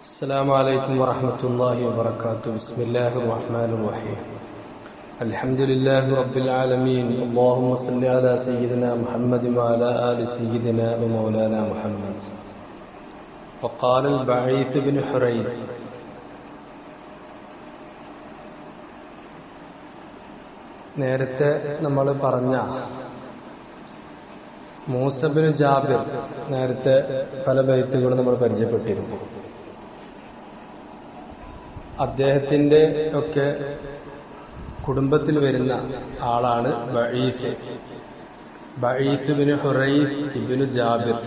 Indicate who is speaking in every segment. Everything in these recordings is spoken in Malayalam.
Speaker 1: السلام عليكم ورحمة الله وبركاته. بسم الله الرحمن الرحيم. الحمد لله رب العالمين. اللهم صل على سيدنا محمد وعلى آل سيدنا ومولانا محمد. وقال البعيث بن حريث: നേരത്തെ നമ്മൾ പറഞ്ഞ മൂസ ബിൻ ജാബിർ നേരത്തെ പല ബൈത്തുകളും നമ്മൾ പരിചയപ്പെട്ടിരുന്നു. അദ്ദേഹത്തിന്റെ ഒക്കെ കുടുംബത്തിൽ വരുന്ന ആളാണ് ബഈത്ത് ബിൻ ഹുറൈസ് ഇബ്നു ജാബിർ.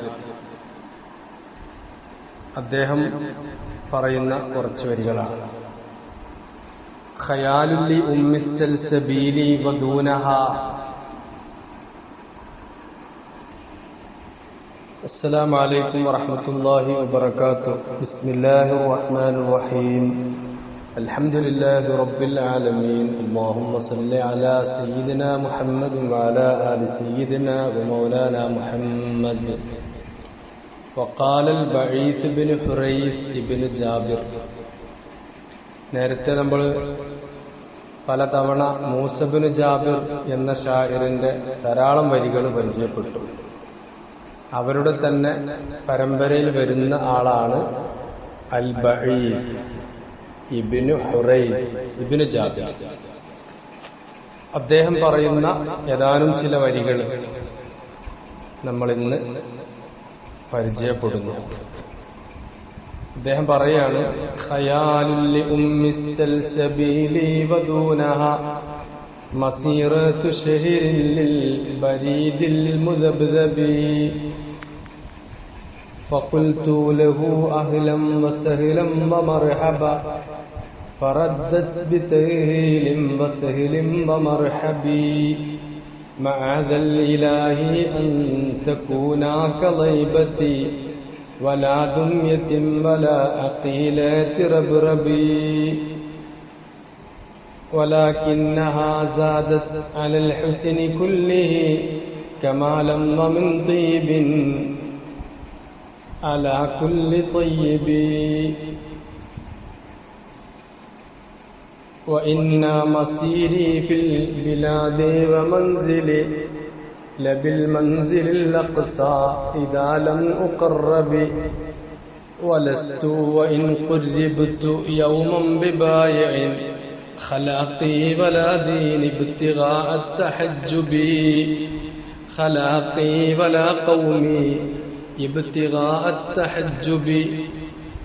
Speaker 1: അദ്ദേഹം പറയുന്ന കുറച്ച് വരികളാണ്: ഖയാലുല്ലി ഉമ്മിസ്സൽസബീലി വദൂനഹാ. السلام عليكم ورحمة الله وبركاته. بسم الله الرحمن الرحيم. الحمد لله رب العالمين. اللهم صل على سيدنا محمد وعلى آل سيدنا ومولانا محمد. وقال البعيث بن حريث بن جابر. നേരത്തെ നമ്മൾ പലതവണ മൂസ ബിൻ ജാബിർ എന്ന ഷാഇറിന്റെ ധാരാളം വരികൾ പരിചയപ്പെട്ടു. അവരുടെ തന്നെ പരമ്പരയിൽ വരുന്ന ആളാണ് അൽ ബഈത്ത് ഇബ്നു ഹുറൈസ് ഇബ്നു ജാബിർ. അദ്ദേഹം പറയുന്ന ഏതാനും ചില വരികൾ നമ്മൾ ഇന്ന് പരിചയപ്പെടുന്നു. അദ്ദേഹം പറയാണ്: ഖയാലുൽ ഉമ്മിസ്സൽസബീലി വദൂനഹാ മസീറത്തു ശഹരിൻ ലിൽ ബരീദിൽ മുദബ്ദബി. ഫഖുൽതു ലഹു അഹ്ലൻ വസഹ്ലൻ വമർഹബാ ഫറദ്ദത് ബിതഹ്ലീലിൻ വസഹ്ലിൻ വമർഹബി. മഅദൽ ഇലാഹി അൻ തകൂനാ കളൈബതി വലാ ദുംയതിൻ വലാ അഖീലതി റബ്റബി. ولكنها زادت على الحسن كله كمالا ومن طيب على كل طيب. وإن مصيري في البلاد ومنزلي لبالمنزل الأقصى إذا لم أقرب. ولست وإن قربت يوما ببايع خلاقي ولا دين ابتغاء التحجب. خلاقي ولا قومي ابتغاء التحجب.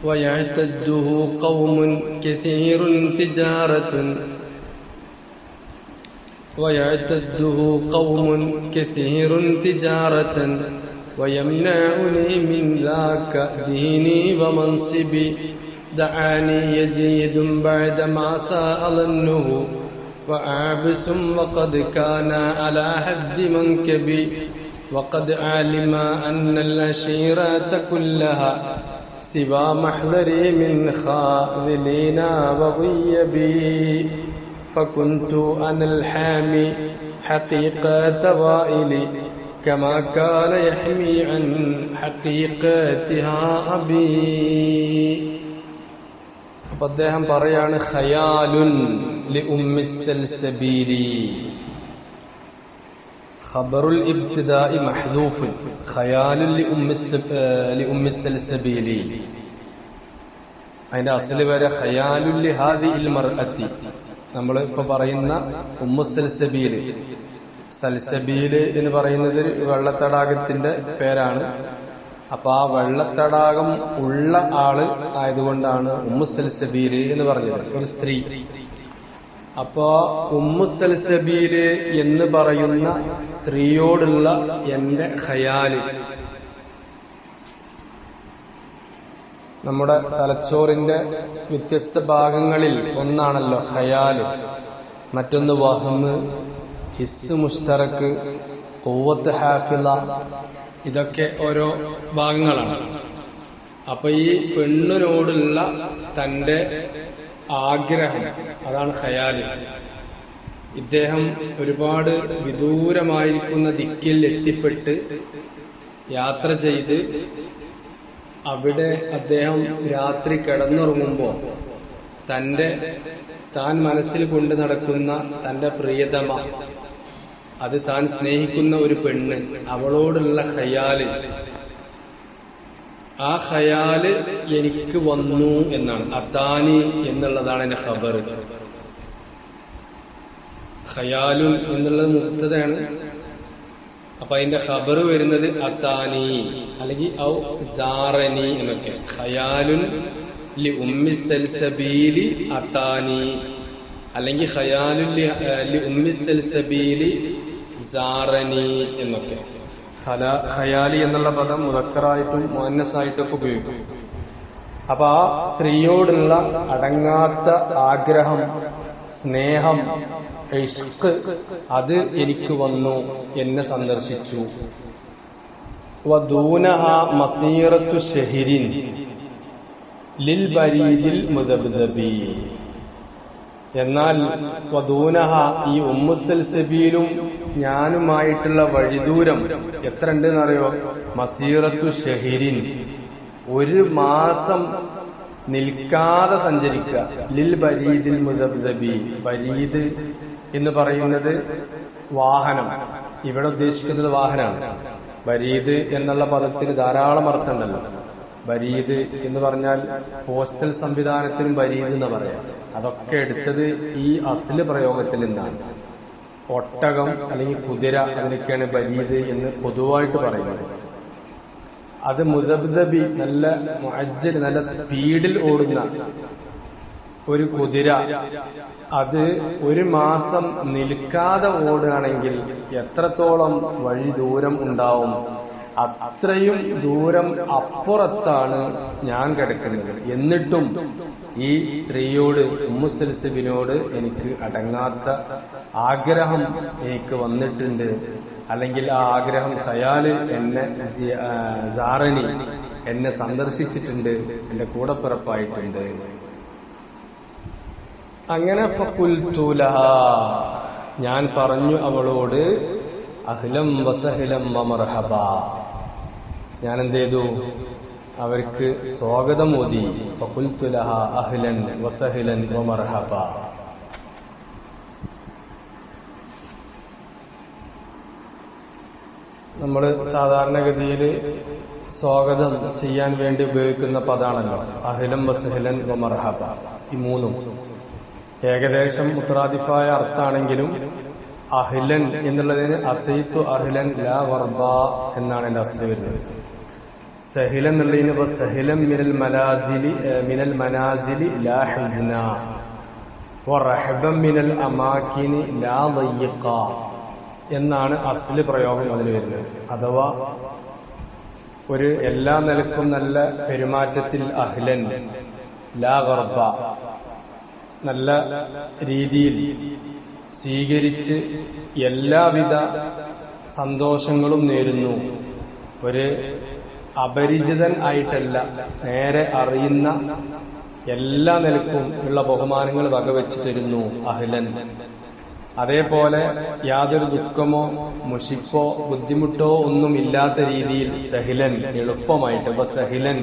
Speaker 1: ويعتده قوم كثير تجارة ويمنعني من ذاك ديني ومنصبي. دعاني يزيد بعدما ساء ظنه وعابس وقد كان على حد منكبي. وقد علم أن العشيرة كلها سوى محذري من خاذلين وغيبي. فكنت أنا الحامي حقيقة وائلي كما كان يحمي عن حقيقتها أبي. അപ്പോൾ അദ്ദേഹം പറയാണ്: ഖയാലുൻ ലി ഉമ്മിസ്സൽസബീലി. ഖബറുൽ ഇബ്തിദാഇ മഹ്ദൂഫുൻ. ഖയാലുൻ ലി ഉമ്മിസ്സൽസബീലി. അതിന്റെ അസ്ല് വരെ ഖയാലുൻ ലി ഹാദിഹിൽ മർഅത്തി. നമ്മൾ ഇപ്പൊ പറയുന്ന ഉമ്മുസ്സൽസബീൽ, സൽസബീൽ എന്ന് പറയുന്നത് വെള്ളത്തടാകത്തിന്റെ പേരാണ്. അപ്പൊ ആ വെള്ളത്തടാകം ഉള്ള ആള് ആയതുകൊണ്ടാണ് ഉമ്മുസൽസബീല് എന്ന് പറഞ്ഞത്, ഒരു സ്ത്രീ. അപ്പോ ഉമ്മുസൽസബീല് എന്ന് പറയുന്ന സ്ത്രീയോടുള്ള എന്റെ ഖയാല്, നമ്മുടെ തലച്ചോറിന്റെ വ്യത്യസ്ത ഭാഗങ്ങളിൽ ഒന്നാണല്ലോ ഖയാല്. മറ്റൊന്ന് വഹ്മ്, ഹിസ് മുഷ്തറക്ക്, ഖുവ്വത്ത് ഹാഫിള, ഇതൊക്കെ ഓരോ ഭാഗങ്ങളാണ്. അപ്പൊ ഈ പെണ്ണിനോടുള്ള തന്റെ ആഗ്രഹം, അതാണ് ഖയാല്. ഇദ്ദേഹം ഒരുപാട് വിദൂരമായിരിക്കുന്ന ദിക്കിൽ എത്തിപ്പെട്ട് യാത്ര ചെയ്ത് അവിടെ അദ്ദേഹം രാത്രി കിടന്നുറങ്ങുമ്പോൾ താൻ മനസ്സിൽ കൊണ്ടു നടക്കുന്ന തന്റെ പ്രിയതമ, അത് താൻ സ്നേഹിക്കുന്ന ഒരു പെണ്ണ്, അവളോടുള്ള ഖയാല്, ആ ഖയാല് എനിക്ക് വന്നു എന്നാണ്. അതാനി എന്നുള്ളതാണ് എന്റെ ഖബർ. ഖയാലുൻ എന്നുള്ളത് മുബ്തദയാണ്. അപ്പൊ അതിന്റെ ഖബർ വരുന്നത് അതാനി അല്ലെങ്കിൽ ഔ സാറനി എന്നൊക്കെ. ഖയാലുൻ ലി ഉമ്മി സൽസബീലി അതാനി, അല്ലെങ്കിൽ ഖയാലുൻ ലി ഉമ്മി സൽസബീലി സാറനി എന്നൊക്കെ. ഖയാലി എന്നുള്ള പദം മുദക്കറായിട്ടും മുഅന്നസായിട്ടും ഉപയോഗിക്കും. അപ്പൊ ആ സ്ത്രീയോടുള്ള അടങ്ങാത്ത ആഗ്രഹം, സ്നേഹം, ഇഷ്ക്, അത് എനിക്ക് വന്നു, എന്നെ സന്ദർശിച്ചു. വദൂനഹ മസീറത്തു ശഹരിൻ ലിൽ ബരീദിൽ മുദബ്ദബി. എന്നാൽ വദൂനഹ, ഈ ഉമ്മു സൽസബീലും ഞാനുമായിട്ടുള്ള വഴിദൂരം എത്ര ഉണ്ടെന്നറിയോ? മസീറത്തു ഷഹിരിൻ, ഒരു മാസം നിൽക്കാതെ സഞ്ചരിക്കുക. ലിൽ ബരീദിൽ മുദബ്ദബി. ബരീദ് എന്ന് പറയുന്നത് വാഹനം, ഇവിടെ ഉദ്ദേശിക്കുന്നത് വാഹനമാണ്. ബരീദ് എന്നുള്ള പദത്തിന് ധാരാളം അർത്ഥമുണ്ടല്ലോ. ബരീദ് എന്ന് പറഞ്ഞാൽ പോസ്റ്റൽ സംവിധാനത്തിനും ബരീദ് എന്ന് പറയാം. അതൊക്കെ എടുത്തത് ഈ അസ്ല് പ്രയോഗത്തിൽ നിന്നാണ്. ഒട്ടകം അല്ലെങ്കിൽ കുതിര, അതിനൊക്കെയാണ് ബരീദ് എന്ന് പൊതുവായിട്ട് പറയുന്നത്. അത് മുദബ്ദബി, നല്ല മുഅജ്ജൽ, നല്ല സ്പീഡിൽ ഓടുന്ന ഒരു കുതിര, അത് ഒരു മാസം നിൽക്കാതെ ഓടുകയാണെങ്കിൽ എത്രത്തോളം വഴി ദൂരം ഉണ്ടാവും? അത്രയും ദൂരം അപ്പുറത്താണ് ഞാൻ കിടക്കുന്നത്. എന്നിട്ടും ഈ സ്ത്രീയോട്, ഉമ്മു സൽസബിനോട് എനിക്ക് അടങ്ങാത്ത ആഗ്രഹം എനിക്ക് വന്നിട്ടുണ്ട്. അല്ലെങ്കിൽ ആ ആഗ്രഹം ഖയാല് എന്നെ സാറനി, എന്നെ സന്ദർശിച്ചിട്ടുണ്ട്, എന്റെ കൂടപ്പിറപ്പായിട്ടുണ്ട്. അങ്ങനെ ഫഖുൽതു ലഹാ, ഞാൻ പറഞ്ഞു അവളോട്, അഹ്ലം വസഹ്ലം വമർഹബ. ഞാൻ എന്ത് ചെയ്തു? അവർക്ക് സ്വാഗതം ഓതി. ഫഖുൽതു ലഹാ അഹ്ലൻ വസഹ്ലൻ വമർഹബ. നമ്മൾ സാധാരണഗതിയിൽ സ്വാഗതം ചെയ്യാൻ വേണ്ടി ഉപയോഗിക്കുന്ന പദാണല്ലോ അഹ്ലൻ വസഹ്ലൻ വമർഹബ. ഈ മൂന്നും ഏകദേശം മുത്രാദിഫായ അർത്ഥാണെങ്കിലും അഹ്ലൻ എന്നുള്ളതിന് അതീത്തു അഹ്ലൻ ലാ ഗർബ എന്നാണ് എന്റെ അസ്ല് വരുന്നത്. സഹിലൻ എന്നുള്ളതിന് ഇപ്പൊ സഹിലൻ മിനൽ മനാസിലി ലാ ഹുസ്ന വറഹബൻ മിനൽ അമാകിനി ലാ ദയ്യിഖ എന്നാണ് അസ്ല് പ്രയോഗം അതിൽ വരുന്നത്. അഥവാ ഒരു എല്ലാ നിലക്കും നല്ല പെരുമാറ്റത്തിൽ അഹ്ലൻ, ലാ ഗർബ, നല്ല രീതിയിൽ സ്വീകരിച്ച് എല്ലാവിധ സന്തോഷങ്ങളും നേരുന്നു. ഒരു അപരിചിതൻ ആയിട്ടല്ല, നേരെ അറിയുന്ന എല്ലാ നിലക്കും ഉള്ള ബഹുമാനങ്ങൾ വകവെച്ചു തരുന്നു അഹ്ലൻ. അതേപോലെ യാതൊരു ദുഃഖമോ മുഷിപ്പോ ബുദ്ധിമുട്ടോ ഒന്നും ഇല്ലാത്ത രീതിയിൽ സഹിലൻ, എളുപ്പമായിട്ട്. അപ്പൊ സഹിലൻ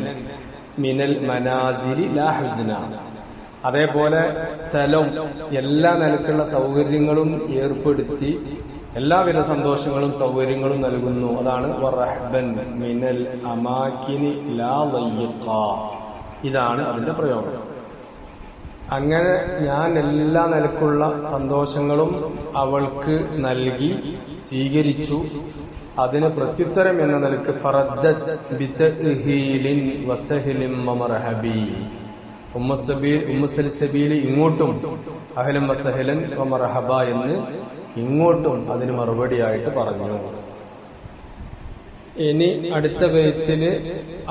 Speaker 1: മിനൽ മനാസിലി ലാ ഹുസ്ന. അതേപോലെ സ്ഥലം, എല്ലാ നിലക്കുള്ള സൗകര്യങ്ങളും ഏർപ്പെടുത്തി എല്ലാവിധ സന്തോഷങ്ങളും സൗകര്യങ്ങളും നൽകുന്നു. അതാണ് വറഹ്ബൻ മിനൽ അമാകിനി ലാ ദയ്യിഖ. ഇതാണ് അതിന്റെ പ്രയോഗം. അങ്ങനെ ഞാൻ എല്ലാ നിലക്കുള്ള സന്തോഷങ്ങളും അവൾക്ക് നൽകി, സ്വീകരിച്ചു. അതിന് പ്രത്യുത്തരം എന്ന നിലക്ക് ഫറദ്ദത് ബിതഅഹീലിൻ വസഹ്ലിൻ വമർഹബി. ഉമ്മു സൽസബീൽ ഇങ്ങോട്ടും അഹ്ലൻ വസഹ്ലൻ വമർഹബ എന്ന് ഇങ്ങോട്ടും അതിന് മറുപടിയായിട്ട് പറഞ്ഞു. ഇനി അടുത്ത ബൈത്തില്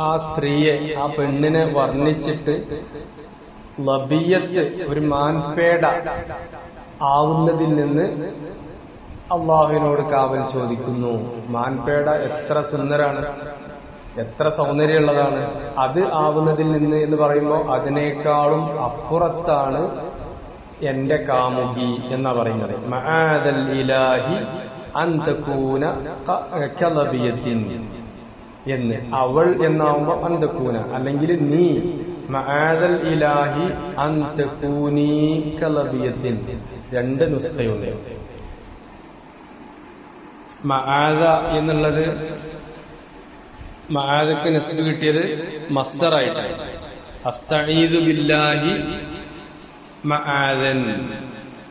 Speaker 1: ആ സ്ത്രീയെ, ആ പെണ്ണിനെ വർണ്ണിച്ചിട്ട് ലബിയത്ത്, ഒരു മാൻപേട ആവുന്നതിൽ നിന്ന് അള്ളാഹുവിനോട് കാവൽ ചോദിക്കുന്നു. മാൻപേട എത്ര സുന്ദരാണ്, എത്ര സൗന്ദര്യമുള്ളതാണ്. അത് ആവുന്നതിൽ നിന്ന് എന്ന് പറയുമ്പോൾ അതിനേക്കാളും അപ്പുറത്താണ് എന്റെ കാമുകി എന്നാ പറയുന്നത്. മആദൽ ഇലാഹി അൻ തകൂന കലബിയത്തിൻ. എന്ന്. അവൾ എന്നാവുമ്പോ അന്തക്കൂന, അല്ലെങ്കിൽ നീ മആദൽ ഇലാഹി അന്തകൂനി കലബിയത്തിൻ. രണ്ട് നുസ്ഖയുണ്ട്. മആദ എന്നുള്ളത് മആദക്ക് നസ്ബ് കിട്ടിയത് മസ്ദറായിട്ടാണ്. അസ്തഈദു ബില്ലാഹി മആദൻ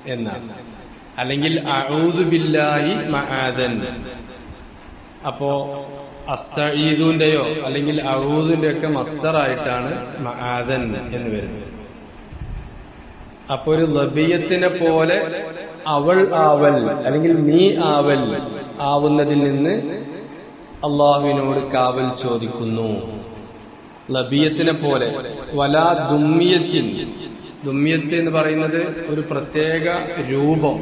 Speaker 1: എന്നാണ്, അല്ലെങ്കിൽ അഊദു ബില്ലാഹി മആദൻ. അപ്പോ അസ്തഈദുന്റെയോ അല്ലെങ്കിൽ അഊദുന്റെ ഒക്കെ മസ്ദറായിട്ടാണ് മആദൻ എന്ന് വരുന്നത്. അപ്പൊ ഒരു ലബിയത്തിനെ പോലെ അവൾ ആവൽ അല്ലെങ്കിൽ നീ ആവൽ ആവുന്നതിൽ നിന്ന് അള്ളാഹുവിനോട് കാവൽ ചോദിക്കുന്നു. ലബിയത്തിനെ പോലെ. വലാ ദുമ്മിയത്തിൻ. ദുമ്മിയത്ത് എന്ന് പറയുന്നത് ഒരു പ്രത്യേക രൂപം,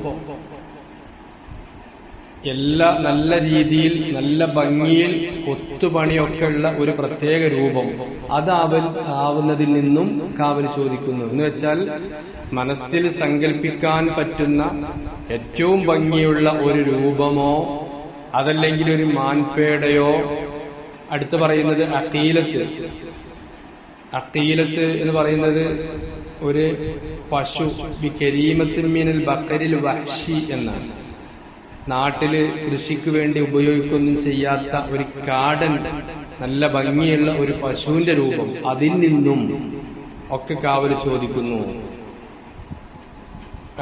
Speaker 1: എല്ലാ നല്ല രീതിയിൽ നല്ല ഭംഗിയിൽ ഒത്തുപണിയൊക്കെ ഉള്ള ഒരു പ്രത്യേക രൂപം, ആവുന്നതിൽ നിന്നും കാവൽ ചോദിക്കുന്നു. എന്ന് വെച്ചാൽ മനസ്സിൽ സങ്കല്പിക്കാൻ പറ്റുന്ന ഏറ്റവും ഭംഗിയുള്ള ഒരു രൂപമോ അതല്ലെങ്കിൽ ഒരു മാൻപേടയോ. അടുത്ത് പറയുന്നത് അഖീലത്ത്. അഖീലത്ത് എന്ന് പറയുന്നത് ഒരു പശു, ബി കരീമത്തിൻ മിനൽ ബഖരിൽ വഹ്ശി എന്നാണ്. നാട്ടില് കൃഷിക്ക് വേണ്ടി ഉപയോഗിക്കൊന്നും ചെയ്യാത്ത ഒരു കാടൻ നല്ല ഭംഗിയുള്ള ഒരു പശുവിന്റെ രൂപം, അതിൽ നിന്നും ഒക്കെ കാവൽ ചോദിക്കുന്നു.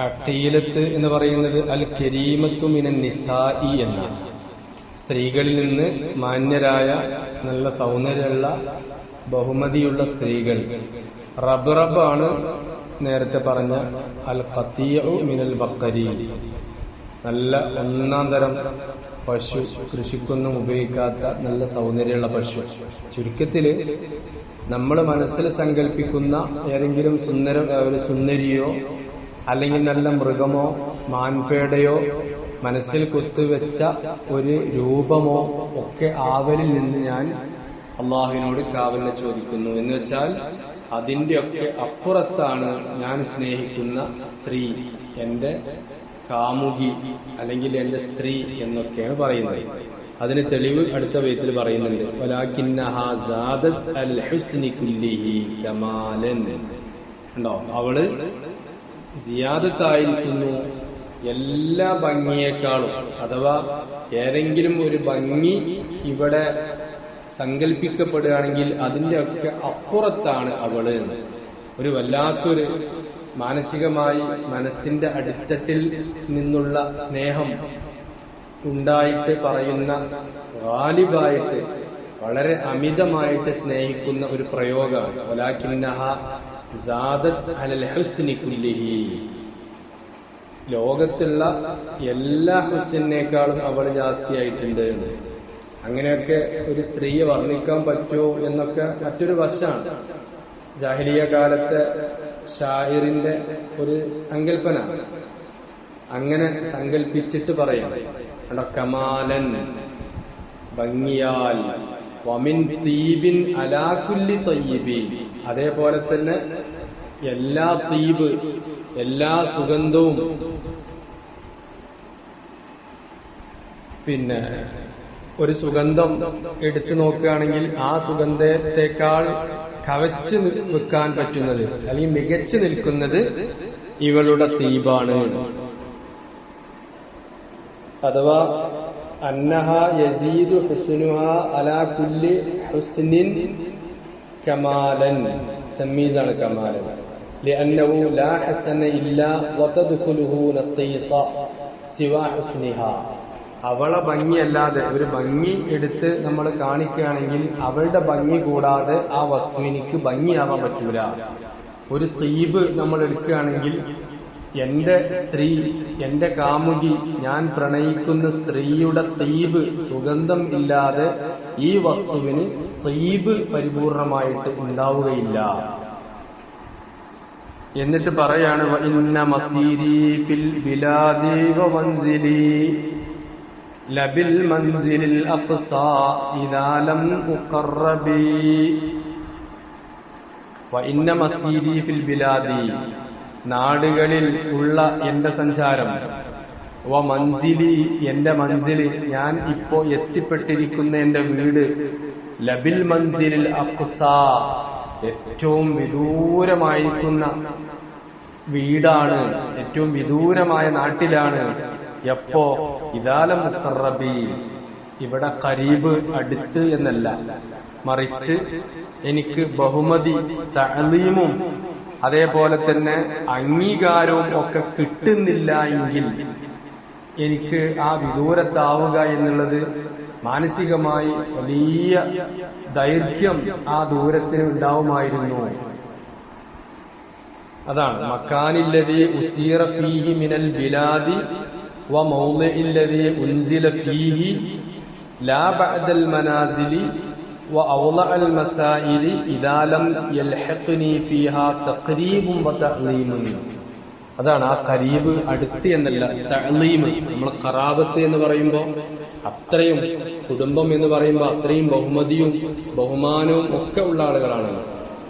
Speaker 1: അഖീലത്ത് എന്ന് പറയുന്നത് അൽ കരീമത്തു മിനൻ നിസാഇ എന്നാണ്. സ്ത്രീകളിൽ നിന്ന് മാന്യരായ നല്ല സൗന്ദര്യമുള്ള ബഹുമതിയുള്ള സ്ത്രീകൾ. റബ്ബാണ് നേരത്തെ പറഞ്ഞ അൽ ഖതീഉ മിനൽ ബഖരി, നല്ല ഒന്നാം തരം പശു, കൃഷിക്കൊന്നും ഉപയോഗിക്കാത്ത നല്ല സൗന്ദര്യമുള്ള പശു. ചുരുക്കത്തില് നമ്മൾ മനസ്സിൽ സങ്കല്പിക്കുന്ന ഏതെങ്കിലും ഒരു സുന്ദരിയോ അല്ലെങ്കിൽ നല്ല മൃഗമോ മാൻപേടയോ മനസ്സിൽ കുത്തുവെച്ച ഒരു രൂപമോ ഒക്കെ ആവലിൽ നിന്ന് ഞാൻ അള്ളാഹുവിനോട് കാവലിനെ ചോദിക്കുന്നു. എന്ന് വെച്ചാൽ അതിന്റെയൊക്കെ അപ്പുറത്താണ് ഞാൻ സ്നേഹിക്കുന്ന സ്ത്രീ, എന്റെ കാമുകി അല്ലെങ്കിൽ എന്റെ സ്ത്രീ എന്നൊക്കെയാണ് പറയുന്നത്. അതിന് തെളിവ് അടുത്ത ബൈത്തിൽ പറയുന്നുണ്ട്. വലാകിന്നഹാ സാദത് അൽ ഹുസ്നി കുല്ലിഹി കമാലൻ. ഉണ്ടോ? അവള് സിയാദത്തായിരിക്കുന്നു എല്ലാ ഭംഗിയേക്കാളും. അഥവാ ഏതെങ്കിലും ഒരു ഭംഗി ഇവിടെ സങ്കല്പിക്കപ്പെടുകയാണെങ്കിൽ അതിന്റെ ഒക്കെ അപ്പുറത്താണ് അവള്. ഒരു വല്ലാത്തൊരു മാനസികമായി മനസ്സിന്റെ അടിത്തട്ടിൽ നിന്നുള്ള സ്നേഹം ഉണ്ടായിട്ട് പറയുന്ന, ഗാലിബായിട്ട് വളരെ അമിതമായിട്ട് സ്നേഹിക്കുന്ന ഒരു പ്രയോഗമാണ്. വലാകിന്നഹാ സാദത് അലൽ ഹുസ്നി കുല്ലിഹി. ലോകത്തുള്ള എല്ലാ ഹുസ്നിനേക്കാളും അവൾ ജാസ്തിയായിട്ടുണ്ട്. അങ്ങനെയൊക്കെ ഒരു സ്ത്രീയെ വർണ്ണിക്കാൻ പറ്റുമോ എന്നൊക്കെ മറ്റൊരു വശമാണ്. ജാഹിലിയ കാലത്തെ ഷായിറിന്റെ ഒരു സങ്കല്പന. അങ്ങനെ സങ്കല്പിച്ചിട്ട് പറയാം. കമാലൻ, ഭംഗിയാൽ, വമിൻ തീബിൻ അലാ കുല്ലി തയ്യിബിൻ. അതേപോലെ തന്നെ എല്ലാ തീബ്, എല്ലാ സുഗന്ധവും, പിന്നെ ഒരു സുഗന്ധം എടുത്തു നോക്കുകയാണെങ്കിൽ ആ സുഗന്ധത്തെക്കാൾ കവച്ച് വെക്കാൻ പറ്റുന്നത് അല്ലെങ്കിൽ മികച്ചു നിൽക്കുന്നത് ഇവളുടെ തീബാണ്. അഥവാ അന്നഹ യസീദു ഹുസ്നുഹാ അലാ കുല്ലി ഹുസ്നിൻ കമാലൻ. തമീസാണ് കമാലൻ. ലിഅന്നഹു ലാ ഹസന ഇല്ലാ വതദ്ഖുലുഹു നഖീസ സിവാ ഹുസ്നിഹാ. അവളെ ഭംഗിയല്ലാതെ ഒരു ഭംഗി എടുത്ത് നമ്മൾ കാണിക്കുകയാണെങ്കിൽ അവളുടെ ഭംഗി കൂടാതെ ആ വസ്തുവിനിക്ക് ഭംഗിയാവാൻ പറ്റൂല. ഒരു തീബ് നമ്മൾ എടുക്കുകയാണെങ്കിൽ എന്റെ സ്ത്രീ, എന്റെ കാമുകി, ഞാൻ പ്രണയിക്കുന്ന സ്ത്രീയുടെ തീബ്, സുഗന്ധം ഇല്ലാതെ ഈ വസ്തുവിന് തീബ് പരിപൂർണമായിട്ട് ഉണ്ടാവുകയില്ല. എന്നിട്ട് പറയാണ് ഇന്ന മസീരി ഫിൽ ബിലാദി വമൻസിലി ലബിൽ മൻസിലിൽ അഖ്സാ ഇദാ ലം ഉഖറബി. ഇന്ന മസീരി ഫിൽ ബിലാദി, നാടുകളിൽ ഉള്ള എന്റെ സഞ്ചാരം, വ മൻസിലി, എന്റെ മൻസില്, ഞാൻ ഇപ്പോ എത്തിപ്പെട്ടിരിക്കുന്ന എന്റെ വീട്, ലബിൽ മൻസിലിൽ അഖ്സാ, ഏറ്റവും വിദൂരമായിരിക്കുന്ന വീടാണ്, ഏറ്റവും വിദൂരമായ നാട്ടിലാണ്. എപ്പോ? ഇദാല മുഖറബി, ഇവിടെ ഖരീബ് അടുത്ത് എന്നല്ല, മറിച്ച് എനിക്ക് ബഹുമതി തഅലീമും അതേപോലെ തന്നെ അംഗീകാരവും ഒക്കെ കിട്ടുന്നില്ല എങ്കിൽ എനിക്ക് ആ വിദൂരത്താവുക എന്നുള്ളത് മാനസികമായി വലിയ ദൈർഘ്യം ആ ദൂരത്തിന് ഉണ്ടാവുമായിരുന്നു. അതാണ് മക്കാനില്ലദീ ഉസീറ ഫീഹി മിനൽ ബിലാദി വ മൗളിഇല്ലദീ ഉൻസില ഫീഹി ലാ ബഅദൽ മനാസിലി വ ഔളഅൽ മസായിലി ഇദാ ലം യൽഹഖ്നി ഫീഹാ തഖരീബുൻ വ തഅലീമുൻ. അതാണ് ആ ഖരീബ് അടുത്ത് എന്നല്ല, തഅലീമ്. നമ്മൾ ഖറാബത്ത് എന്ന് പറയുമ്പോൾ അത്രയും, കുടുംബം എന്ന് പറയുമ്പോൾ അത്രയും ബഹുമതിയും ബഹുമാനവും ഒക്കെ ഉള്ള ആളുകളാണ്.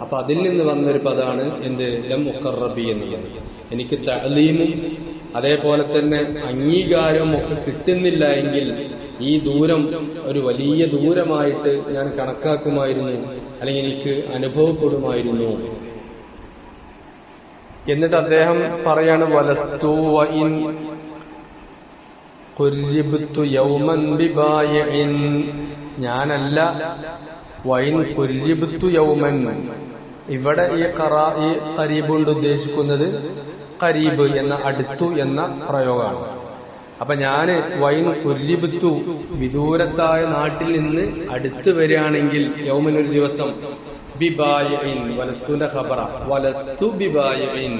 Speaker 1: അപ്പൊ അതിൽ നിന്ന് വന്നൊരു പദമാണ് എന്ത്? ലം മുഖറബി എന്നുള്ളത്. എനിക്ക് തഅലീമും അതേപോലെ തന്നെ അംഗീകാരവും ഒക്കെ കിട്ടുന്നില്ല എങ്കിൽ ഈ ദൂരം ഒരു വലിയ ദൂരമായിട്ട് ഞാൻ കണക്കാക്കുമായിരുന്നു, അല്ലെങ്കിൽ എനിക്ക് അനുഭവപ്പെടുമായിരുന്നു. എന്നിട്ട് അദ്ദേഹം പറയാണ്, വലസ്തു വഇൻ ഖുരിബ്തു യൗമൻ ബിബായിഇൻ, ഞാനല്ല വൈൻ ഖുരിബ്തു യൗമൻ. ഇവിടെ ഈ ഖരീബ് കൊണ്ട് ഉദ്ദേശിക്കുന്നത് ഖരീബ് എന്ന അടുത്തു എന്ന പ്രയോഗമാണ്. അപ്പൊ ഞാന് വൈൻ ഖുരിബ്തു, വിദൂരത്തായ നാട്ടിൽ നിന്ന് അടുത്ത് വരികയാണെങ്കിൽ, യൗമൻ ഒരു ദിവസം, ബിബായിഇൻ, വലസ്തുന്റെ ഖബറ, വലസ്തു ബിബായിഇൻ,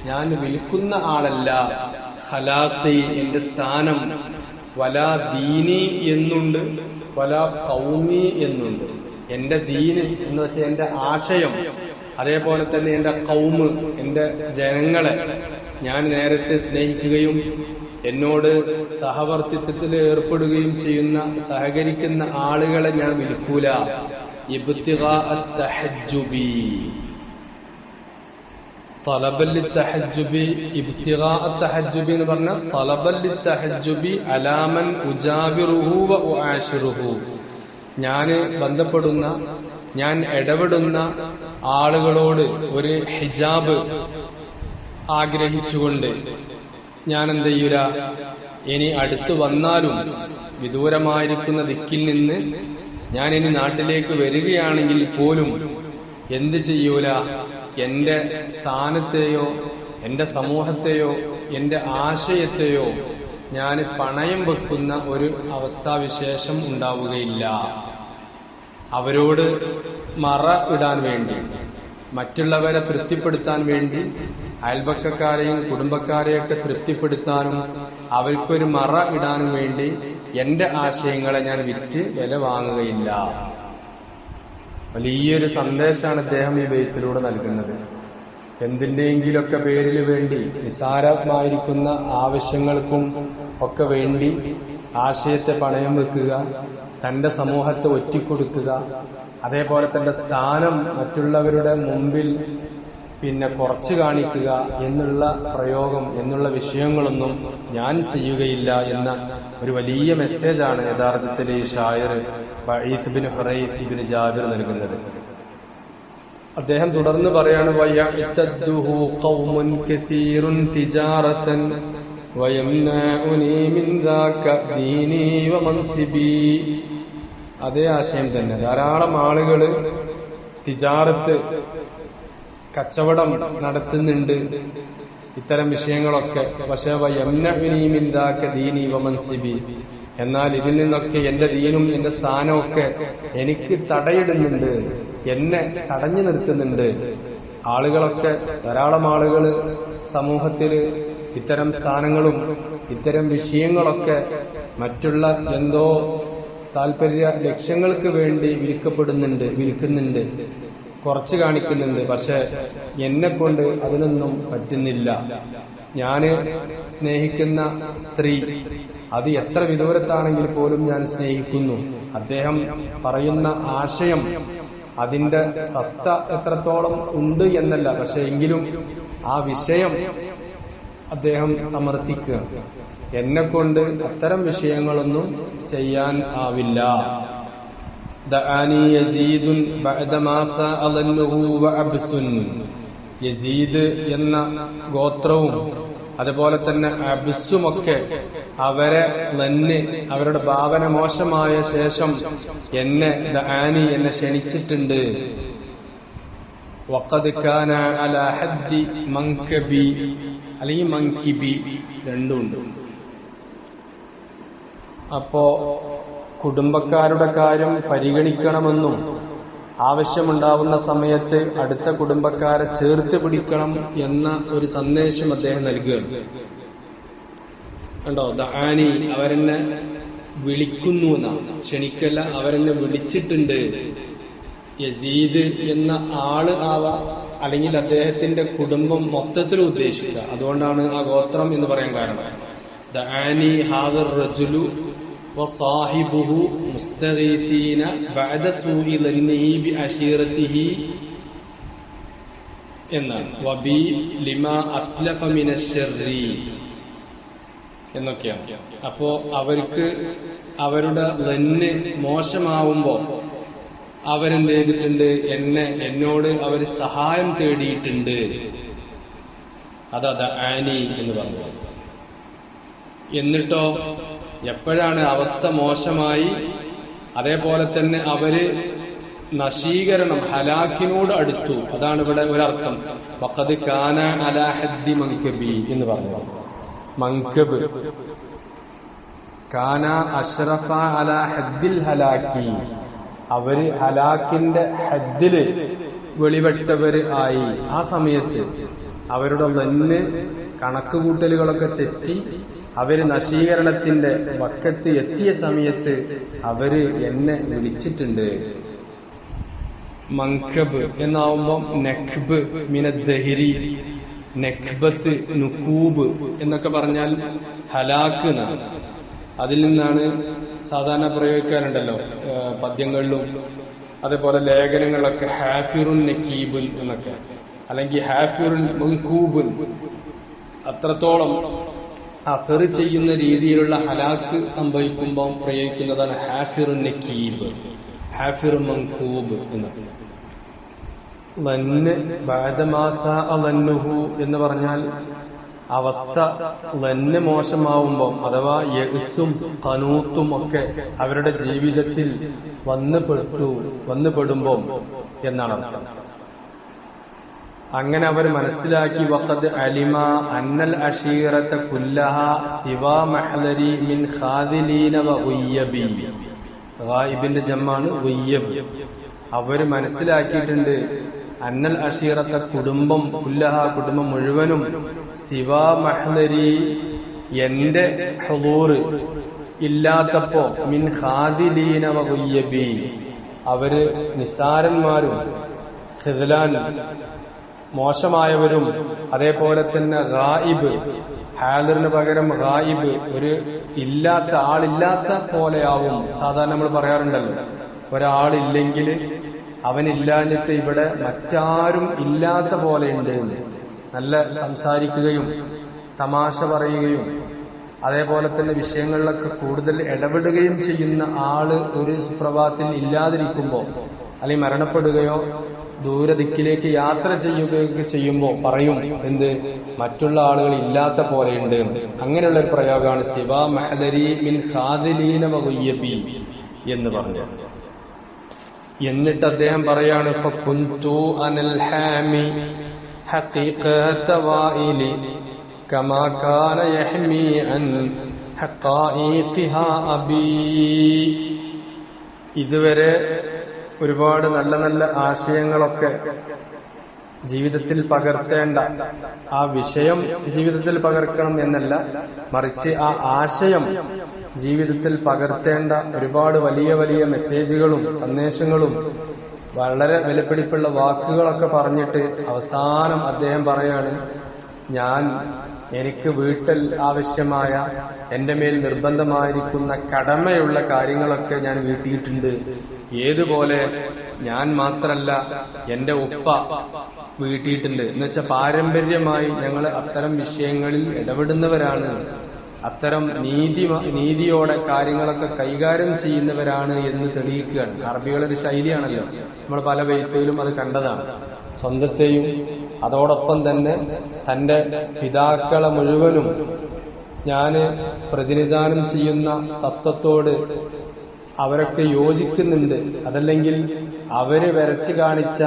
Speaker 1: ഞാൻ വിൽക്കുന്ന ആളല്ല, ഖലാഖി എന്റെ സ്ഥാനം, വലാ ദീനി എന്നുണ്ട്, വലാ ഖൗമി എന്നുണ്ട്. എന്റെ ദീന് എന്ന് വെച്ചാൽ എന്റെ ആശയം, അതേപോലെ തന്നെ എന്റെ ഖൗമ്, എന്റെ ജനങ്ങളെ ഞാൻ നേരത്തെ സ്നേഹിക്കുകയും എന്നോട് സഹവർത്തിത്വത്തിൽ ഏർപ്പെടുകയും ചെയ്യുന്ന, സഹകരിക്കുന്ന ആളുകളെ ഞാൻ വിൽക്കൂല. ഇബ്തിഗാ അത്തഹജ്ജുബി, തലബല്ലി തഹജ്ജുബി, ഇബ്തിഗാ അത്തഹജ്ജുബി എന്ന് പറഞ്ഞാൽ തലബല്ലി തഹജ്ജുബി അലാമൻ ഉജാബിറുഹു വ ഉആശിറുഹു, ഞാന് ബന്ധപ്പെടുന്ന, ഞാൻ ഇടപെടുന്ന ആളുകളോട് ഒരു ഹിജാബ് ആഗ്രഹിച്ചുകൊണ്ട് ഞാൻ എന്ത് ചെയ്യൂല, ഇനി അടുത്ത് വന്നാലും വിദൂരമായിരിക്കുന്ന ദിക്കിൽ നിന്ന് ഞാൻ ഇനി നാട്ടിലേക്ക് വരികയാണെങ്കിൽ പോലും എന്ത് ചെയ്യൂല, എന്റെ സ്ഥാനത്തെയോ എന്റെ സമൂഹത്തെയോ എന്റെ ആശയത്തെയോ ഞാൻ പണയം വെക്കുന്ന ഒരു അവസ്ഥാവിശേഷം ഉണ്ടാവുകയില്ല. അവരോട് മറ ഇടാൻ വേണ്ടി, മറ്റുള്ളവരെ തൃപ്തിപ്പെടുത്താൻ വേണ്ടി, അയൽപക്കക്കാരെയും കുടുംബക്കാരെയൊക്കെ തൃപ്തിപ്പെടുത്താനും അവർക്കൊരു മറ ഇടാനും വേണ്ടി എന്റെ ആശയങ്ങളെ ഞാൻ വിറ്റ് വില വാങ്ങുകയില്ല. വലിയൊരു സന്ദേശമാണ് അദ്ദേഹം ഈ ബൈത്തിലൂടെ നൽകുന്നത്. എന്തിന്റെയെങ്കിലൊക്കെ പേരിൽ വേണ്ടി, നിസ്സാരമായിരിക്കുന്ന ആവശ്യങ്ങൾക്കും ഒക്കെ വേണ്ടി ആശയത്തെ പണയം വെക്കുക, തന്റെ സമൂഹത്തെ ഒറ്റിക്കൊടുക്കുക, അതേപോലെ തന്റെ സ്ഥാനം മറ്റുള്ളവരുടെ മുമ്പിൽ കുറച്ച് കാണിക്കുക എന്നുള്ള പ്രയോഗം, എന്നുള്ള വിഷയങ്ങളൊന്നും ഞാൻ ചെയ്യുകയില്ല എന്ന ഒരു വലിയ മെസ്സേജാണ് യഥാർത്ഥത്തിൽ ഈ ഷായർ ബഈത്ത് ബിൻ ഹുറൈത്ത് ഇബ്നു ജാബിർ നൽകുന്നത്. അദ്ദേഹം തുടർന്ന് പറയാണ്, വയഅ്തദ്ദുഹു ഖൗമുൻ കതീറുൻ തിജാറതൻ വയംനഉനി മിൻ ദാക ദീനി വമൻസിബി. അതേ ആശയം തന്നെ. ധാരാളം ആളുകൾ തിജാറത്ത്, കച്ചവടം നടത്തുന്നുണ്ട്, ഇത്തരം വിഷയങ്ങളൊക്കെ. പക്ഷേ വയംനഉനി മിൻ ദാക ദീനി വമൻസിബി, എന്നാൽ ഇതിൽ നിന്നൊക്കെ എന്റെ ദീനും എന്റെ സ്ഥാനമൊക്കെ എനിക്ക് തടയിടുന്നുണ്ട്, എന്നെ തടഞ്ഞു നിർത്തുന്നുണ്ട്. ആളുകളൊക്കെ, ധാരാളം ആളുകൾ സമൂഹത്തിൽ ഇത്തരം സ്ഥാനങ്ങളും ഇത്തരം വിഷയങ്ങളൊക്കെ മറ്റുള്ള എന്തോ താല്പര്യ ലക്ഷ്യങ്ങൾക്ക് വേണ്ടി വിൽക്കുന്നുണ്ട്, കുറച്ച് കാണിക്കുന്നുണ്ട്. പക്ഷെ എന്നെക്കൊണ്ട് അതിനൊന്നും പറ്റുന്നില്ല. ഞാന് സ്നേഹിക്കുന്ന സ്ത്രീ, അത് എത്ര വിദൂരത്താണെങ്കിൽ പോലും ഞാൻ സ്നേഹിക്കുന്നു. അദ്ദേഹം പറയുന്ന ആശയം, അതിന്റെ സത്ത എത്രത്തോളം ഉണ്ട് എന്നല്ല, പക്ഷെ എങ്കിലും ആ വിഷയം അദ്ദേഹം സമർത്ഥിക്കുക. എന്നെക്കൊണ്ട് അത്തരം വിഷയങ്ങളൊന്നും ചെയ്യാൻ ആവില്ല. ദഅാനി യസീദുൻ ബഅദമാ സഅലന്നുഹു വഅബ്സുൻ. യസീദ് എന്ന ഗോത്രവും അതുപോലെ തന്നെ അബ്സുമൊക്കെ അവരെ തന്നെ അവരുടെ ഭാവന മോശമായ ശേഷം എന്നെ ദഅാനി എന്നെ ക്ഷണിച്ചിട്ടുണ്ട്. വഖദ് കാന അലാ ഹദ്ദി മൻകബി അല്ലെങ്കിൽ മൻകിബി രണ്ടുമുണ്ട്. അപ്പോ കുടുംബക്കാരുടെ കാര്യം പരിഗണിക്കണമെന്നും ആവശ്യമുണ്ടാവുന്ന സമയത്ത് അടുത്ത കുടുംബക്കാരെ ചേർത്ത് പിടിക്കണം എന്ന ഒരു സന്ദേശം അദ്ദേഹം നൽകുകയാണ്. കണ്ടോ, ദഅാനി അവരെന്നെ വിളിക്കുന്നു എന്നാണ്, ക്ഷണിക്കല്ല, അവരെന്നെ വിളിച്ചിട്ടുണ്ട്. യസീദ് എന്ന ആള് ആവാം, അല്ലെങ്കിൽ അദ്ദേഹത്തിന്റെ കുടുംബം മൊത്തത്തിൽ ഉദ്ദേശിക്കുക. അതുകൊണ്ടാണ് ആ ഗോത്രം എന്ന് പറയാൻ കാരണം. ദഅാനി ഹാദർ റജുലു വസാഹിബുഹു മുസ്തഗീതീന ബഅദ സൂഇ ദന്നിഹി ബിഅശീറതിഹി എന്നാണ്. വബി ലിമാ അസ്ലഫ മിനശ്ശർരി എന്നൊക്കെയാണ്. അപ്പോ അവർക്ക് അവരുടെ ദന്ന് മോശമാവുമ്പോ അവരെന്ത് ചെയ്തിട്ടുണ്ട്, എന്നോട് അവർ സഹായം തേടിയിട്ടുണ്ട്. അതാ ദഅാനി എന്ന് പറഞ്ഞത്. എന്നിട്ടോ എപ്പോഴാണ് അവസ്ഥ മോശമായി, അതേപോലെ തന്നെ അവര് നശീകരണം ഹലാക്കിനോട് അടുത്തു. അതാണ് ഇവിടെ ഒരർത്ഥം. വഖദ് കാന അലാ ഹദ്ദി മൻകബി എന്ന് പറഞ്ഞത്. മൻകബ് കാന അഷ്റഫ അലാ ഹദ്ദിൽ ഹലാക്കി, അവര് ഹലാക്കിന്റെ ഹദ്ദില് വെളിപ്പെട്ടവര് ആയി. ആ സമയത്ത് അവരുടെ തന്നെ കണക്കുകൂട്ടലുകളൊക്കെ തെറ്റി അവര് നശീകരണത്തിന്റെ വക്കത്ത് എത്തിയ സമയത്ത് അവര് എന്നെ വിളിച്ചിട്ടുണ്ട്. മൻകബ് എന്നാവുമ്പം നഖ്ബ് മിനദ്ദഹിരി, നഖ്ബത്ത്, നുക്കൂബ് എന്നൊക്കെ പറഞ്ഞാൽ ഹലാക്ക് എന്നാണ്. അതിൽ നിന്നാണ് സാധാരണ പ്രയോഗിക്കാറുണ്ടല്ലോ പദ്യങ്ങളിലും അതേപോലെ ലേഖനങ്ങളിലൊക്കെ ഹാഫിറുൻ നക്കീബുൻ എന്നൊക്കെ, അല്ലെങ്കിൽ ഹാഫിറുൻ മൻകൂബുൻ. അത്രത്തോളം അഫർ ചെയ്യുന്ന രീതിയിലുള്ള ഹലാക്ക് സംഭവിക്കുമ്പോൾ പ്രയോഗിക്കുന്നതാണ് ഹാഫിറുൻ നക്കീബ്, ഹാഫിറുൻ മൻകൂബ് എന്ന്. ലന്ന് ബഅദമാ സഅലന്നുഹു എന്ന് പറഞ്ഞാൽ അവസ്ഥ ലന്ന് മോശമാവുമ്പോൾ, അഥവാ യഅ്സും ഖനൂത്തും ഒക്കെ അവരുടെ ജീവിതത്തിൽ വന്നുപെടുമ്പോൾ എന്നാണ് അർത്ഥം. അങ്ങനെ അവർ മനസ്സിലാക്കി. വഖദ് അലിമ അന്നൽ അശീറത കുല്ലഹ സിവാ മഹ്ലരി മിൻ ഖാദിലീന വ ഉയ്യബി. ഗായിബിന്റെ ജമ്മാണ് ഉയ്യബ്. അവർ മനസ്സിലാക്കിയിട്ടുണ്ട് അന്നൽ അശീറത്ത കുടുംബം കുല്ലഹ കുടുംബം മുഴുവനും സിവാ മഹ്ലരി എന്റെ ഹുദൂർ ഇല്ലാത്തപ്പോ മിൻ ഖാദിലീന വ ഉയ്യബി അവര് നിസ്സാരന്മാരും ഖിദ്ലാൻ മോശമായവരും അതേപോലെ തന്നെ ഗായിബ് ഹാദിറിന് പകരം ഗായിബ് ഒരു ഇല്ലാത്ത ആളില്ലാത്ത പോലെയാവും. സാധാരണ നമ്മൾ പറയാറുണ്ടല്ലോ, ഒരാളില്ലെങ്കിൽ അവനില്ലാഞ്ഞിട്ട് ഇവിടെ മറ്റാരും ഇല്ലാത്ത പോലെയുണ്ട്. നല്ല സംസാരിക്കുകയും തമാശ പറയുകയും അതേപോലെ തന്നെ വിഷയങ്ങളിലൊക്കെ കൂടുതൽ ഇടപെടുകയും ചെയ്യുന്ന ആള് ഒരു സുപ്രഭാതത്തിൽ ഇല്ലാതിരിക്കുമ്പോൾ അല്ലെങ്കിൽ മരണപ്പെടുകയോ ദൂരദിക്കിലേക്ക് യാത്ര ചെയ്യുകയൊക്കെ ചെയ്യുമ്പോൾ പറയും എന്ത്, മറ്റുള്ള ആളുകൾ ഇല്ലാത്ത പോലെയുണ്ട്. അങ്ങനെയുള്ള ഒരു പ്രയോഗമാണ് സിവാ മഹ്ലരി മിൻ ഖാദിലീന വ ഉയ്യബി എന്ന് പറഞ്ഞു. എന്നിട്ട് അദ്ദേഹം പറയാണ് ഫകുന്തു അനൽ ഹാമി ഹഖീഖത വായിലി കമാ കാന യഹ്മി അൻ ഹഖായിഖിഹാ അബി. ഇതുവരെ ഒരുപാട് നല്ല നല്ല ആശയങ്ങളൊക്കെ ജീവിതത്തിൽ പകർത്തേണ്ട, ആ വിഷയം ജീവിതത്തിൽ പകർക്കണം എന്നല്ല, മറിച്ച് ആ ആശയം ജീവിതത്തിൽ പകർത്തേണ്ട ഒരുപാട് വലിയ വലിയ മെസ്സേജുകളും സന്ദേശങ്ങളും വളരെ വിലപിടിപ്പുള്ള വാക്കുകളൊക്കെ പറഞ്ഞിട്ട് അവസാനം അദ്ദേഹം പറയാണ്, എനിക്ക് വീട്ടിൽ ആവശ്യമായ എന്റെ മേൽ നിർബന്ധമായിരിക്കുന്ന കടമയുള്ള കാര്യങ്ങളൊക്കെ ഞാൻ വീട്ടിയിട്ടുണ്ട്. ഏതുപോലെ ഞാൻ മാത്രല്ല എന്റെ ഉപ്പ വീട്ടിയിട്ടുണ്ട്. എന്നുവെച്ചാൽ പാരമ്പര്യമായി ഞങ്ങൾ അത്തരം വിഷയങ്ങളിൽ ഇടപെടുന്നവരാണ്. അത്തരം നീതിയോടെ കാര്യങ്ങളൊക്കെ കൈകാര്യം ചെയ്യുന്നവരാണ് എന്ന് തെളിയിക്കുകയാണ്. അറബികളൊരു ശൈലിയാണല്ലോ, നമ്മൾ പല ബൈത്തുകളിലും അത് കണ്ടതാണ്. സ്വന്തത്തെയും അതോടൊപ്പം തന്നെ തന്റെ പിതാക്കളെ മുഴുവനും ഞാൻ പ്രതിനിധാനം ചെയ്യുന്ന തത്വത്തോട് അവരൊക്കെ യോജിക്കുന്നുണ്ട്, അതല്ലെങ്കിൽ അവര് വരച്ചു കാണിച്ച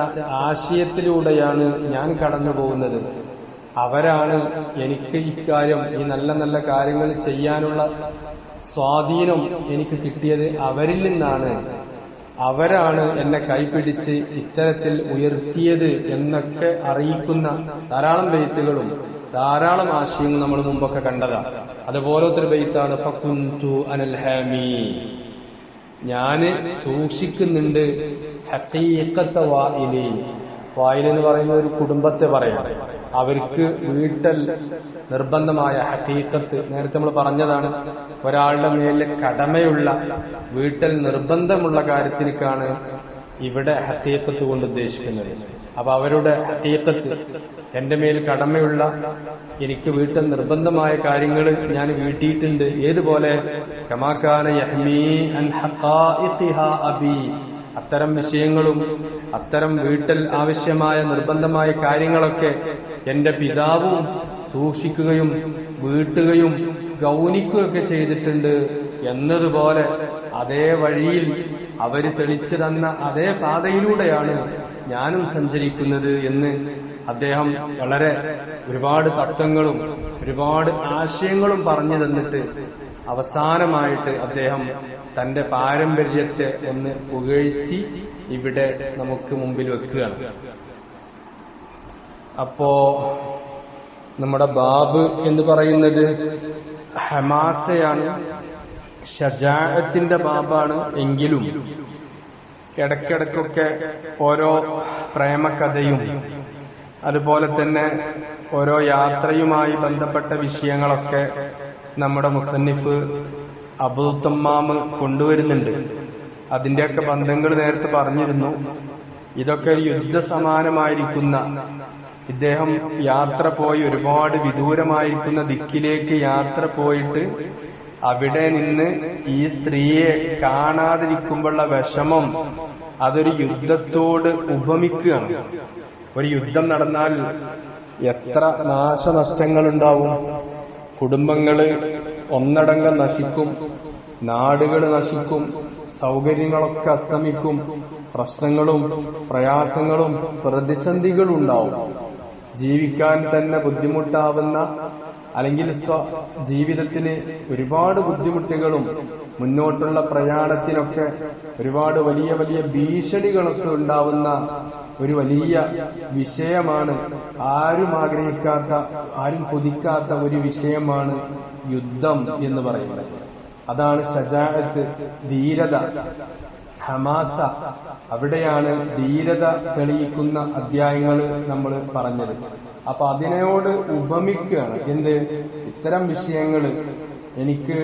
Speaker 1: ആശയത്തിലൂടെയാണ് ഞാൻ കടന്നു പോകുന്നത്, അവരാണ് എനിക്ക് ഇക്കാര്യം ഈ നല്ല നല്ല കാര്യങ്ങൾ ചെയ്യാനുള്ള സ്വാധീനം എനിക്ക് കിട്ടിയത് അവരിൽ നിന്നാണ്, അവരാണ് എന്നെ കൈപിടിച്ച് ഇത്തരത്തിൽ ഉയർത്തിയത് എന്നൊക്കെ അറിയിക്കുന്ന ധാരാളം ബൈത്തുകളും ധാരാളം ആശയങ്ങൾ നമ്മൾ മുമ്പൊക്കെ കണ്ടതാണ്. അതുപോലത്തെ ഒരു ബൈത്താണ് ഫകുന്തു അനൽ ഹാമി, ഞാന് സൂക്ഷിക്കുന്നുണ്ട് ഹഖീഖത്ത വായിലി. വായിൽ എന്ന് പറയുന്ന ഒരു കുടുംബത്തെ പറയാം, അവർക്ക് വീട്ടൽ നിർബന്ധമായ ഹഖീഖത്ത്, നേരത്തെ നമ്മൾ പറഞ്ഞതാണ്, ഒരാളുടെ മേലെ കടമയുള്ള വീട്ടൽ നിർബന്ധമുള്ള കാര്യത്തിലേക്കാണ് ഇവിടെ ഹഖീഖത്ത് കൊണ്ട് ഉദ്ദേശിക്കുന്നത്. അപ്പൊ അവരുടെ ഹഖീഖത്ത്, എന്റെ മേൽ കടമയുള്ള എനിക്ക് വീട്ടൽ നിർബന്ധമായ കാര്യങ്ങൾ ഞാൻ വീട്ടിയിട്ടുണ്ട്. ഏതുപോലെ കമാകാന യഹ്മീ അൻ ഹഖായിഖിഹാ അബി, അത്തരം വിഷയങ്ങളും അത്തരം വീട്ടൽ ആവശ്യമായ നിർബന്ധമായ കാര്യങ്ങളൊക്കെ എന്റെ പിതാവും സൂക്ഷിക്കുകയും വീട്ടുകയും ഗൗനിക്കുകയൊക്കെ ചെയ്തിട്ടുണ്ട് എന്നതുപോലെ അതേ വഴിയിൽ അവര് തെളിച്ചു തന്ന അതേ പാതയിലൂടെയാണ് ഞാനും സഞ്ചരിക്കുന്നത് എന്ന് അദ്ദേഹം വളരെ ഒരുപാട് തത്വങ്ങളും ഒരുപാട് ആശയങ്ങളും പറഞ്ഞു തന്നിട്ട് അവസാനമായിട്ട് അദ്ദേഹം തന്റെ പാരമ്പര്യത്തെ ഒന്ന് പുകഴ്ത്തി ഇവിടെ നമുക്ക് മുമ്പിൽ വെക്കുകയാണ്. അപ്പോ നമ്മുടെ ബാബ് എന്ന് പറയുന്നത് ഹമാസയാണ്, ഷജാഅത്തിന്റെ ബാബാണ്. എങ്കിലും ഇടയ്ക്കിടയ്ക്കൊക്കെ ഓരോ പ്രേമകഥയും അതുപോലെ തന്നെ ഓരോ യാത്രയുമായി ബന്ധപ്പെട്ട വിഷയങ്ങളൊക്കെ നമ്മുടെ മുസന്നിഫ് അബൂ തമ്മാമ് കൊണ്ടുവരുന്നുണ്ട്. അതിന്റെയൊക്കെ ബന്ധങ്ങൾ നേരത്തെ പറഞ്ഞിരുന്നു. ഇതൊക്കെ ഒരു യുദ്ധസമാനമായിരിക്കുന്ന, ഇദ്ദേഹം യാത്ര പോയി ഒരുപാട് വിദൂരമായിരിക്കുന്ന ദിക്കിലേക്ക് യാത്ര പോയിട്ട് അവിടെ നിന്ന് ഈ സ്ത്രീയെ കാണാതിരിക്കുമ്പോഴുള്ള വിഷമം അതൊരു യുദ്ധത്തോട് ഉപമിക്കുകയാണ്. ഒരു യുദ്ധം നടന്നാൽ എത്ര നാശനഷ്ടങ്ങളുണ്ടാവും, കുടുംബങ്ങള് ഒന്നടങ്കം നശിക്കും, നാടുകൾ നശിക്കും, സൗകര്യങ്ങളൊക്കെ അസ്തമിക്കും, പ്രശ്നങ്ങളും പ്രയാസങ്ങളും പ്രതിസന്ധികളും ഉണ്ടാവും. ജീവിക്കാൻ തന്നെ ബുദ്ധിമുട്ടാവുന്ന, അല്ലെങ്കിൽ ജീവിതത്തിന് ഒരുപാട് ബുദ്ധിമുട്ടുകളും മുന്നോട്ടുള്ള പ്രയാണത്തിനൊക്കെ ഒരുപാട് വലിയ വലിയ ഭീഷണികളൊക്കെ ഉണ്ടാവുന്ന ഒരു വലിയ വിഷയമാണ്. ആരും ആഗ്രഹിക്കാത്ത, ആരും കൊതിക്കാത്ത ഒരു വിഷയമാണ് യുദ്ധം എന്ന് പറയുന്നത്. അതാണ് ഷജാഅത്ത്, ധീരത, ഹമാസ. അവിടെയാണ് ധീരത തെളിയിക്കുന്ന അധ്യായങ്ങൾ നമ്മൾ പറഞ്ഞത്. അപ്പൊ അതിനോട് ഉപമിക്കുകയാണ്. എന്ത്? ഇത്തരം വിഷയങ്ങൾ എനിക്ക്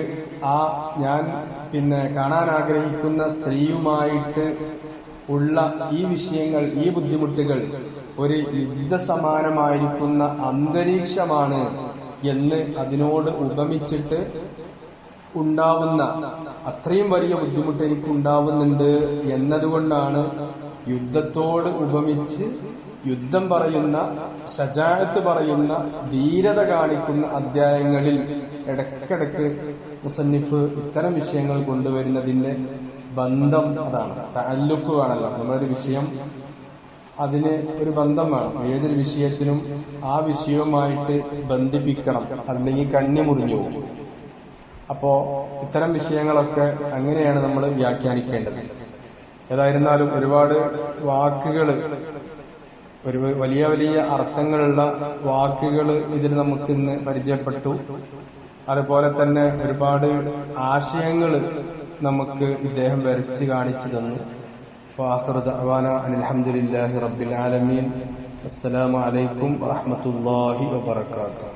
Speaker 1: ഞാൻ കാണാൻ ആഗ്രഹിക്കുന്ന സ്ത്രീയുമായിട്ട് ഉള്ള ഈ വിഷയങ്ങൾ, ഈ ബുദ്ധിമുട്ടുകൾ ഒരു യുദ്ധസമാനമായിരിക്കുന്ന അന്തരീക്ഷമാണ് എന്ന് അതിനോട് ഉപമിച്ചിട്ട് ഉണ്ടാവുന്ന അത്രയും വലിയ ബുദ്ധിമുട്ട് എനിക്കുണ്ടാവുന്നുണ്ട് എന്നതുകൊണ്ടാണ് യുദ്ധത്തോട് ഉപമിച്ച് യുദ്ധം പറയുന്ന, ഷജാഅത്ത് പറയുന്ന, ധീരത കാണിക്കുന്ന അധ്യായങ്ങളിൽ ഇടയ്ക്കിടയ്ക്ക് മുസന്നിഫ് ഇത്തരം വിഷയങ്ങൾ കൊണ്ടുവരുന്നതിന്റെ ബന്ധം അതാണ്. തഅല്ലുഖ് വേണമല്ലോ, നമ്മളൊരു വിഷയം അതിന് ഒരു ബന്ധം വേണം. ഏതൊരു വിഷയത്തിനും ആ വിഷയവുമായിട്ട് ബന്ധിപ്പിക്കണം, അല്ലെങ്കിൽ കണ്ണി മുറിഞ്ഞു പോകും. അപ്പോ ഇത്തരം വിഷയങ്ങളൊക്കെ അങ്ങനെയാണ് നമ്മൾ വ്യാഖ്യാനിക്കേണ്ടത്. ഏതായിരുന്നാലും ഒരുപാട് വാക്കുകൾ, ഒരു വലിയ വലിയ അർത്ഥങ്ങളുള്ള വാക്കുകൾ ഇതിൽ നമുക്കിന്ന് പരിചയപ്പെട്ടു. അതുപോലെ തന്നെ ഒരുപാട് ആശയങ്ങൾ നമുക്ക് ഇദ്ദേഹം വരച്ച് കാണിച്ചു തന്നു. വആഖിറു ദഅ്വാനാ അനിൽ ഹംദുലില്ലാഹി റബ്ബിൽ ആലമീൻ. അസ്സലാമു അലൈക്കും വറഹ്മത്തുള്ളാഹി വബറകാതുഹു.